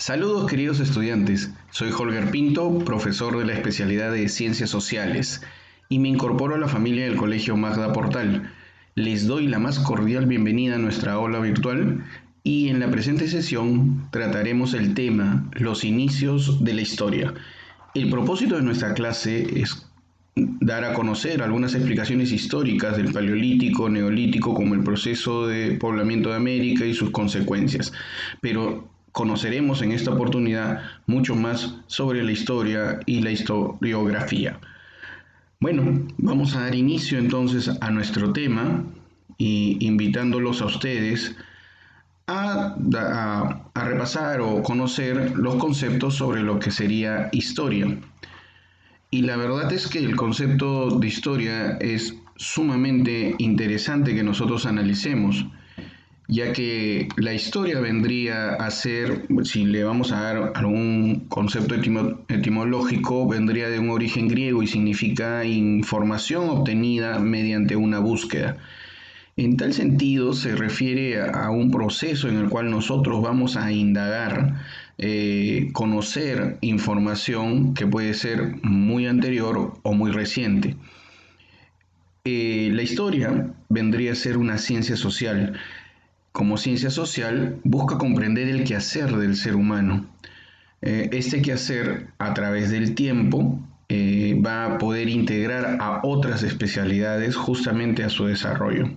Saludos queridos estudiantes, soy Holger Pinto, profesor de la especialidad de Ciencias Sociales, y me incorporo a la familia del Colegio Magda Portal. Les doy la más cordial bienvenida a nuestra aula virtual y en la presente sesión trataremos el tema Los inicios de la historia. El propósito de nuestra clase es dar a conocer algunas explicaciones históricas del Paleolítico, Neolítico, como el proceso de poblamiento de América y sus consecuencias. Pero conoceremos en esta oportunidad mucho más sobre la historia y la historiografía. Bueno, vamos a dar inicio entonces a nuestro tema y invitándolos a ustedes a repasar o conocer los conceptos sobre lo que sería historia. Y la verdad es que el concepto de historia es sumamente interesante que nosotros analicemos, ya que la historia vendría a ser, si le vamos a dar algún concepto etimológico, vendría de un origen griego y significa información obtenida mediante una búsqueda. En tal sentido, se refiere a un proceso en el cual nosotros vamos a indagar, conocer información que puede ser muy anterior o muy reciente. La historia vendría a ser una ciencia social. Como ciencia social, busca comprender el quehacer del ser humano. Este quehacer, a través del tiempo, va a poder integrar a otras especialidades justamente a su desarrollo.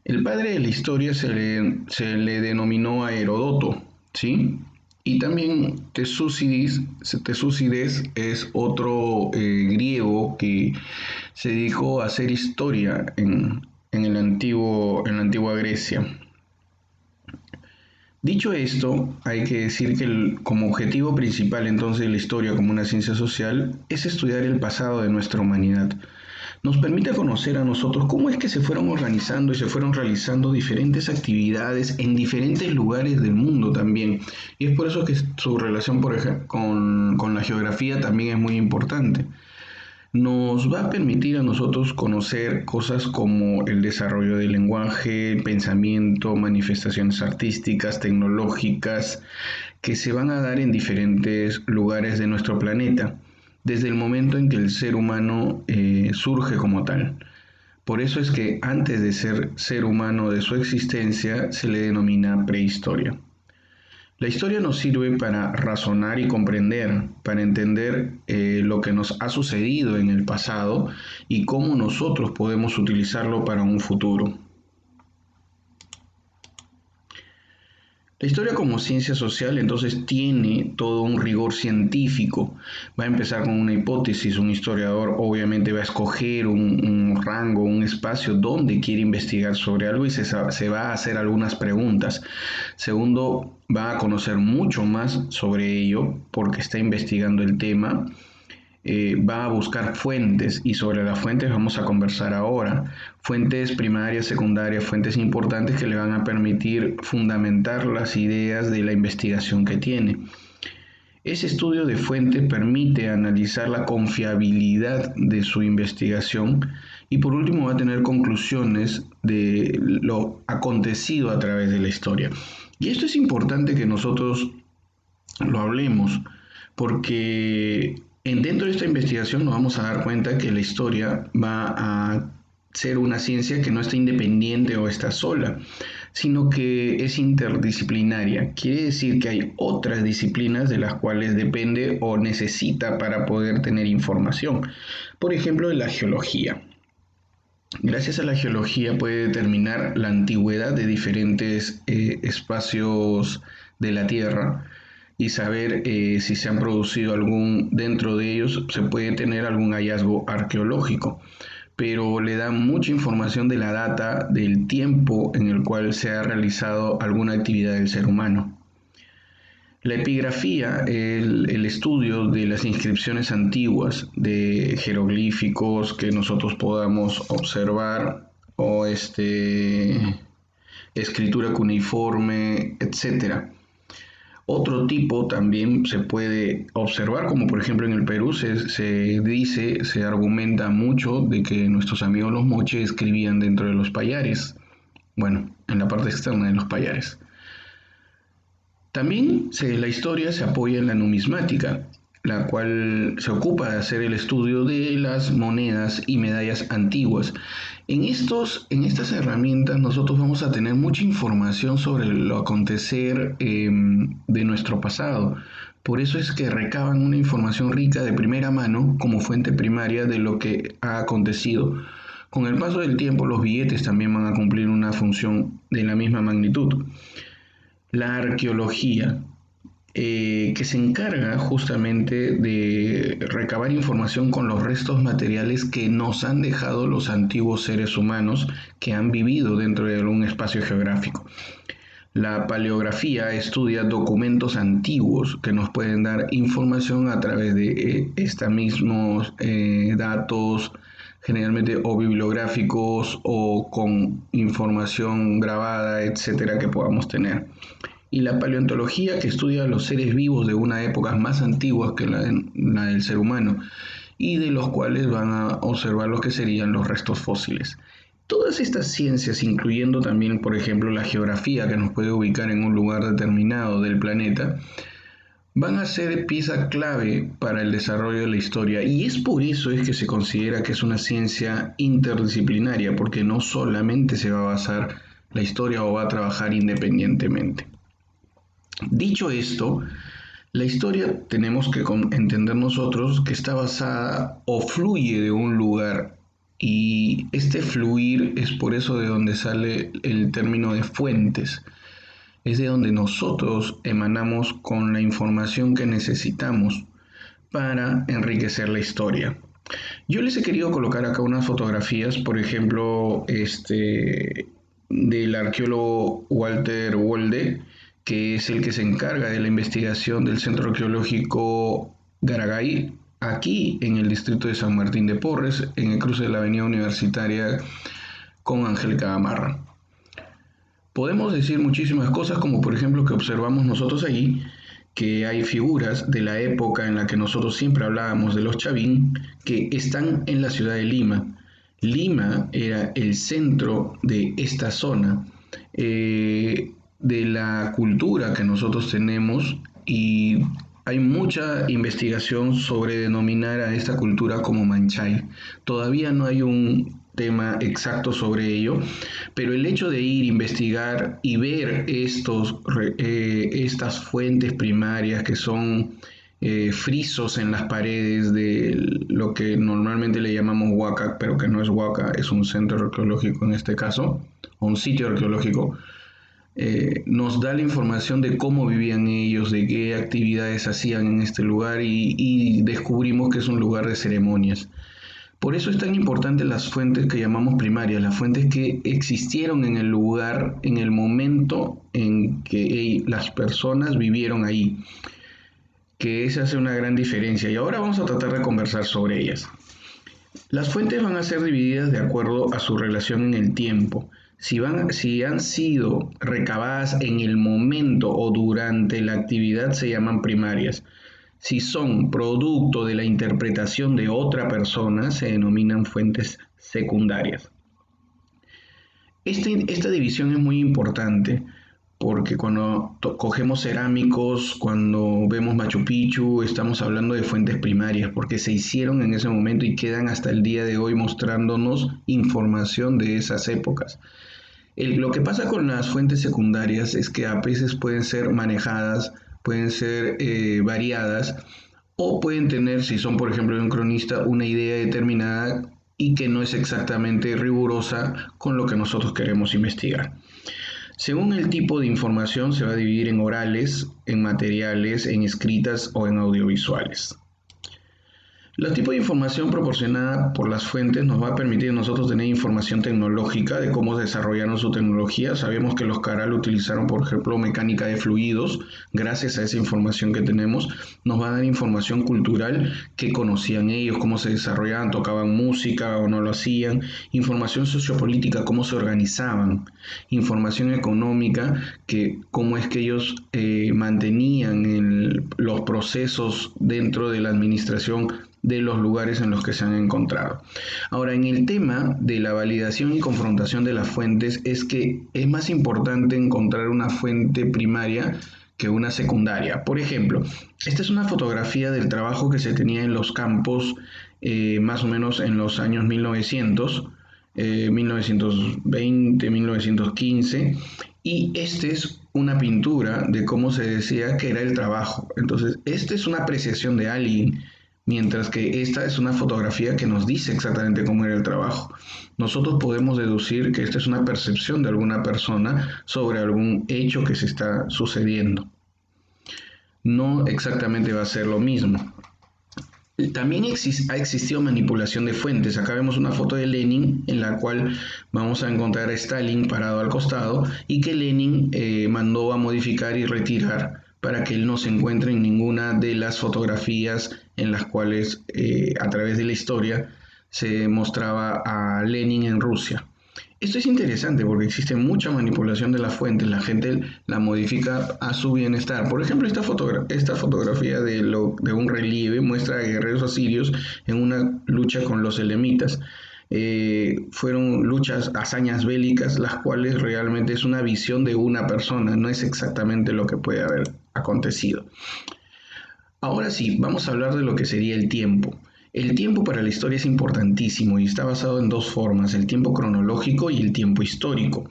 El padre de la historia se le denominó a Heródoto, ¿sí? Y también Tesúcides es otro griego que se dedicó a hacer historia en la antigua Grecia. Dicho esto, hay que decir que como objetivo principal entonces de la historia como una ciencia social es estudiar el pasado de nuestra humanidad. Nos permite conocer a nosotros cómo es que se fueron organizando y se fueron realizando diferentes actividades en diferentes lugares del mundo también. Y es por eso que su relación, por ejemplo, con la geografía también es muy importante. Nos va a permitir a nosotros conocer cosas como el desarrollo del lenguaje, el pensamiento, manifestaciones artísticas, tecnológicas, que se van a dar en diferentes lugares de nuestro planeta, desde el momento en que el ser humano surge como tal. Por eso es que antes de ser humano de su existencia se le denomina prehistoria. La historia nos sirve para razonar y comprender, para entender lo que nos ha sucedido en el pasado y cómo nosotros podemos utilizarlo para un futuro. La historia como ciencia social entonces tiene todo un rigor científico. Va a empezar con una hipótesis, un historiador obviamente va a escoger un rango, un espacio donde quiere investigar sobre algo y se va a hacer algunas preguntas. Segundo, va a conocer mucho más sobre ello porque está investigando el tema. Va a buscar fuentes y sobre las fuentes vamos a conversar ahora. Fuentes primarias, secundarias, fuentes importantes que le van a permitir fundamentar las ideas de la investigación que tiene. Ese estudio de fuente permite analizar la confiabilidad de su investigación y por último va a tener conclusiones de lo acontecido a través de la historia. Y esto es importante que nosotros lo hablemos porque dentro de esta investigación nos vamos a dar cuenta que la historia va a ser una ciencia que no está independiente o está sola, sino que es interdisciplinaria. Quiere decir que hay otras disciplinas de las cuales depende o necesita para poder tener información. Por ejemplo, la geología. Gracias a la geología puede determinar la antigüedad de diferentes espacios de la Tierra y saber si se han producido dentro de ellos se puede tener algún hallazgo arqueológico, pero le da mucha información de la data del tiempo en el cual se ha realizado alguna actividad del ser humano. La epigrafía, el estudio de las inscripciones antiguas, de jeroglíficos que nosotros podamos observar o escritura cuneiforme, etcétera. Otro tipo también se puede observar, como por ejemplo en el Perú se argumenta mucho de que nuestros amigos los moche escribían dentro de los payares, bueno, en la parte externa de los payares. También la historia se apoya en la numismática, la cual se ocupa de hacer el estudio de las monedas y medallas antiguas. En estas herramientas nosotros vamos a tener mucha información sobre lo acontecer de nuestro pasado. Por eso es que recaban una información rica de primera mano como fuente primaria de lo que ha acontecido. Con el paso del tiempo, los billetes también van a cumplir una función de la misma magnitud. La arqueología, que se encarga justamente de recabar información con los restos materiales que nos han dejado los antiguos seres humanos que han vivido dentro de algún espacio geográfico. La paleografía estudia documentos antiguos que nos pueden dar información a través de estos mismos datos, generalmente o bibliográficos o con información grabada, etcétera, que podamos tener. Y la paleontología, que estudia los seres vivos de una época más antigua que la del ser humano y de los cuales van a observar lo que serían los restos fósiles. Todas estas ciencias, incluyendo también, por ejemplo, la geografía, que nos puede ubicar en un lugar determinado del planeta, van a ser pieza clave para el desarrollo de la historia. Y es por eso es que se considera que es una ciencia interdisciplinaria, porque no solamente se va a basar la historia o va a trabajar independientemente. Dicho esto, la historia tenemos que entender nosotros que está basada o fluye de un lugar, y este fluir es por eso de donde sale el término de fuentes. Es de donde nosotros emanamos con la información que necesitamos para enriquecer la historia. Yo les he querido colocar acá unas fotografías, por ejemplo, del arqueólogo Walter Wolde, que es el que se encarga de la investigación del Centro Arqueológico Garagay, aquí en el distrito de San Martín de Porres, en el cruce de la Avenida Universitaria con Angélica Gamarra. Podemos decir muchísimas cosas, como por ejemplo que observamos nosotros allí, que hay figuras de la época en la que nosotros siempre hablábamos de los Chavín, que están en la ciudad de Lima. Lima era el centro de esta zona, de la cultura que nosotros tenemos, y hay mucha investigación sobre denominar a esta cultura como Manchay. Todavía no hay un tema exacto sobre ello, pero el hecho de ir, investigar y ver estas fuentes primarias que son frisos en las paredes de lo que normalmente le llamamos Huaca, pero que no es Huaca, es un centro arqueológico en este caso, o un sitio arqueológico, nos da la información de cómo vivían ellos, de qué actividades hacían en este lugar, y descubrimos que es un lugar de ceremonias. Por eso es tan importante las fuentes que llamamos primarias, las fuentes que existieron en el lugar, en el momento en que las personas vivieron ahí, que esa hace una gran diferencia. Y ahora vamos a tratar de conversar sobre ellas. Las fuentes van a ser divididas de acuerdo a su relación en el tiempo. Si han sido recabadas en el momento o durante la actividad, se llaman primarias. Si son producto de la interpretación de otra persona, se denominan fuentes secundarias. Esta división es muy importante porque cuando cogemos cerámicos, cuando vemos Machu Picchu, estamos hablando de fuentes primarias porque se hicieron en ese momento y quedan hasta el día de hoy mostrándonos información de esas épocas. Lo que pasa con las fuentes secundarias es que a veces pueden ser manejadas, pueden ser variadas, o pueden tener, si son por ejemplo de un cronista, una idea determinada y que no es exactamente rigurosa con lo que nosotros queremos investigar. Según el tipo de información se va a dividir en orales, en materiales, en escritas o en audiovisuales. El tipo de información proporcionada por las fuentes nos va a permitir a nosotros tener información tecnológica de cómo desarrollaron su tecnología. Sabemos que los Caral utilizaron, por ejemplo, mecánica de fluidos. Gracias a esa información que tenemos, nos va a dar información cultural, qué conocían ellos, cómo se desarrollaban, tocaban música o no lo hacían. Información sociopolítica, cómo se organizaban. Información económica, que cómo es que ellos mantenían los procesos dentro de la administración de los lugares en los que se han encontrado. Ahora, en el tema de la validación y confrontación de las fuentes, es que es más importante encontrar una fuente primaria que una secundaria. Por ejemplo, esta es una fotografía del trabajo que se tenía en los campos más o menos en los años 1900, 1920, 1915, y esta es una pintura de cómo se decía que era el trabajo. Entonces, esta es una apreciación de alguien, mientras que esta es una fotografía que nos dice exactamente cómo era el trabajo. Nosotros podemos deducir que esta es una percepción de alguna persona sobre algún hecho que se está sucediendo. No exactamente va a ser lo mismo. También ha existido manipulación de fuentes. Acá vemos una foto de Lenin en la cual vamos a encontrar a Stalin parado al costado y que Lenin mandó a modificar y retirar para que él no se encuentre en ninguna de las fotografías en las cuales a través de la historia se mostraba a Lenin en Rusia. Esto es interesante porque existe mucha manipulación de las fuentes, la gente la modifica a su bienestar. Por ejemplo, esta fotografía de un relieve muestra a guerreros asirios en una lucha con los elemitas. Fueron luchas, hazañas bélicas, las cuales realmente es una visión de una persona, no es exactamente lo que puede haber acontecido. Ahora sí, vamos a hablar de lo que sería el tiempo. El tiempo para la historia es importantísimo y está basado en dos formas, el tiempo cronológico y el tiempo histórico.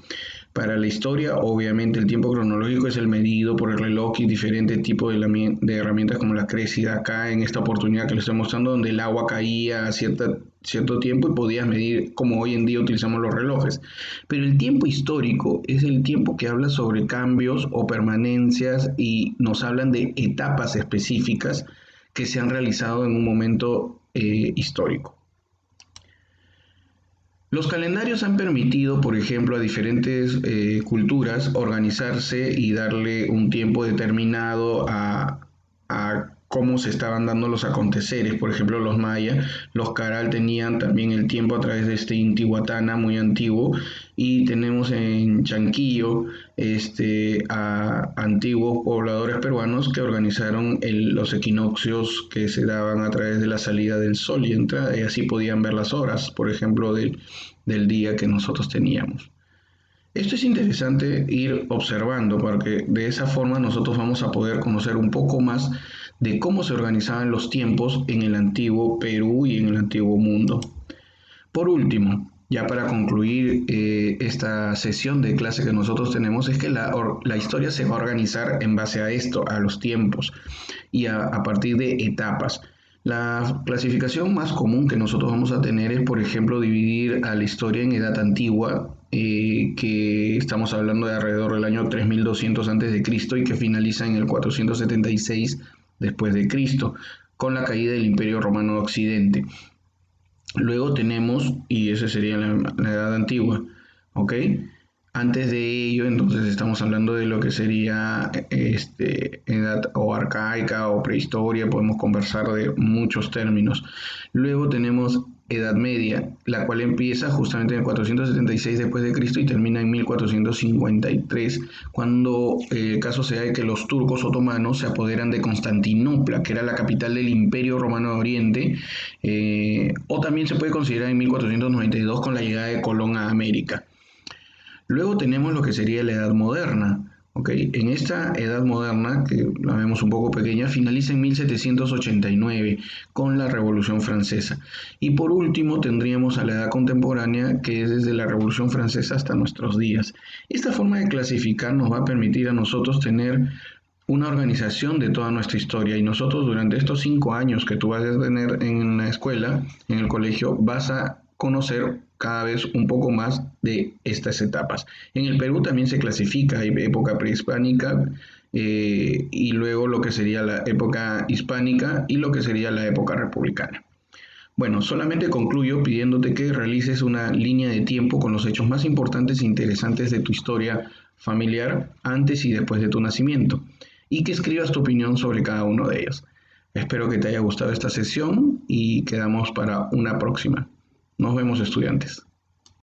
Para la historia, obviamente, el tiempo cronológico es el medido por el reloj y diferentes tipos de herramientas como la crecida. Acá en esta oportunidad que les estoy mostrando, donde el agua caía a cierto tiempo y podías medir como hoy en día utilizamos los relojes. Pero el tiempo histórico es el tiempo que habla sobre cambios o permanencias y nos hablan de etapas específicas que se han realizado en un momento histórico. Los calendarios han permitido, por ejemplo, a diferentes culturas organizarse y darle un tiempo determinado a cómo se estaban dando los aconteceres. Por ejemplo, los mayas, los caral tenían también el tiempo a través de este Intihuatana muy antiguo y tenemos en Chanquillo a antiguos pobladores peruanos que organizaron los equinoccios que se daban a través de la salida del sol y entrada y así podían ver las horas, por ejemplo, del día que nosotros teníamos. Esto es interesante ir observando porque de esa forma nosotros vamos a poder conocer un poco más de cómo se organizaban los tiempos en el antiguo Perú y en el antiguo mundo. Por último, ya para concluir esta sesión de clase que nosotros tenemos, es que la historia se va a organizar en base a esto, a los tiempos y a partir de etapas. La clasificación más común que nosotros vamos a tener es, por ejemplo, dividir a la historia en edad antigua, que estamos hablando de alrededor del año 3200 a.C. y que finaliza en el 476 después de Cristo, con la caída del Imperio Romano de Occidente. Luego tenemos, y esa sería la edad antigua, ¿ok? Antes de ello, entonces estamos hablando de lo que sería edad o arcaica o prehistoria, podemos conversar de muchos términos. Luego tenemos Edad Media, la cual empieza justamente en el 476 después de Cristo y termina en 1453, cuando el caso sea de que los turcos otomanos se apoderan de Constantinopla, que era la capital del Imperio Romano de Oriente, o también se puede considerar en 1492 con la llegada de Colón a América. Luego tenemos lo que sería la Edad Moderna. ¿Okay? En esta Edad Moderna, que la vemos un poco pequeña, finaliza en 1789 con la Revolución Francesa. Y por último tendríamos a la Edad Contemporánea, que es desde la Revolución Francesa hasta nuestros días. Esta forma de clasificar nos va a permitir a nosotros tener una organización de toda nuestra historia y nosotros durante estos 5 años que tú vas a tener en la escuela, en el colegio, vas a conocer cada vez un poco más de estas etapas. En el Perú también se clasifica, hay época prehispánica y luego lo que sería la época hispánica y lo que sería la época republicana. Bueno, solamente concluyo pidiéndote que realices una línea de tiempo con los hechos más importantes e interesantes de tu historia familiar antes y después de tu nacimiento y que escribas tu opinión sobre cada uno de ellos. Espero que te haya gustado esta sesión y quedamos para una próxima. Nos vemos, estudiantes.